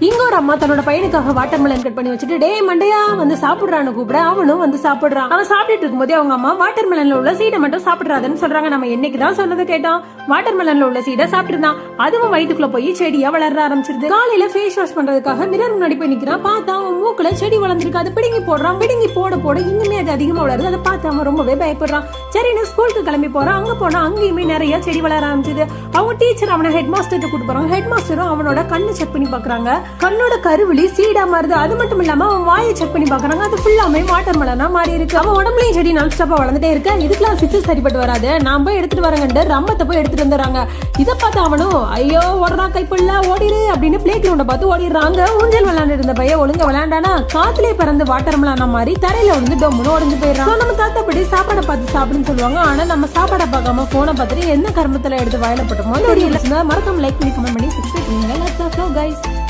இங்க ஒரு அம்மா தன்னோட பையனுக்காக வாட்டர்மெலன் கட் பண்ணி வச்சுட்டு டே மண்டையா வந்து சாப்பிடுறான்னு கூப்பிட அவனும் வந்து சாப்பிடுறான். அவன் சாப்பிட்டுட்டு இருக்கும்போதே அவங்க அம்மா வாட்டர்மெலன்ல உள்ள சீடை மட்டும் சாப்பிடுறாதுன்னு சொல்றாங்க. நம்ம என்னைக்குதான் சொன்னதை கேட்டோம். வாட்டர்மெலன்ல உள்ள சீடை சாப்பிட்டுருந்தான். அதுவும் வயிற்றுக்குள்ள போய் செடியா வளர ஆரம்பிச்சிருது. காலையில ஃபேஸ் வாஷ் பண்றதுக்காக மிரர் முன்னாடி போய் நிக்கிறான். பார்த்தா அவன் மூக்குல செடி வளர்ந்துருக்கு. அது பிடுங்கி போடுறான். பிடுங்கி போட போட இன்னுமே அது அதிகமா வளருது. அதை பார்த்து அவன் ரொம்பவே பயப்படுறான். சரின்னு ஸ்கூலுக்கு கிளம்பி போறான். அங்க போனா அங்கேயுமே நிறைய செடி வளர ஆரம்பிச்சது. அவங்க டீச்சர் அவனை ஹெட் மாஸ்டர் கூட்டு போறாங்க. ஹெட் மாஸ்டரும் அவனோட கண்ணு செக் பண்ணி பாக்குறாங்க. கண்ணோட கருவிழி சீடா மாறுது. அது மட்டும் இல்லாம அவன் வாயை செக் பண்ணி பாக்குறாங்க. அது ஃபுல்லாமே வாட்டர்மெலனா மாறி இருக்கு. அவன் உடம்புலயும் செடி நான் ஸ்டாப்பா வளர்ந்துட்டே இருக்கு. இதுக்கெல்லாம் சிசு சரிப்பட்டு வராது. நான் போய் எடுத்துட்டு வரேங்கன்னு ரம்பத்தை போய் எடுத்துட்டு வந்துடுறாங்க. இதை பார்த்து அவனும் ஐயோ ஓடுறா கைப்புள்ள ஓடிரு அப்படின்னு பிளே கிரவுண்ட பார்த்து ஓடிடுறாங்க. ஊஞ்சல் விளையாண்டு இருந்த பையன் ஒழுங்கா விளையாண்டானா காத்திலே பறந்து வாட்டர்மெலனா மாதிரி தரையில வந்து டொம்முன்னு உடஞ்சு போயிடுறான். நம்ம தாத்தாப்படி சாப்பாடை பார்த்து சாப்பிடுன்னு சொல்லுவாங்க. ஆனா நம்ம சாப்பாடை பார்க்காம போனை பார்த்துட்டு என்ன கர்மத்துல எடுத்து வாயில போட்டோமோ தெரியல. மறக்காம லைக் பண்ணி கமெண்ட் பண்ணி சப்ஸ்கிரைப் பண்ணுங்க.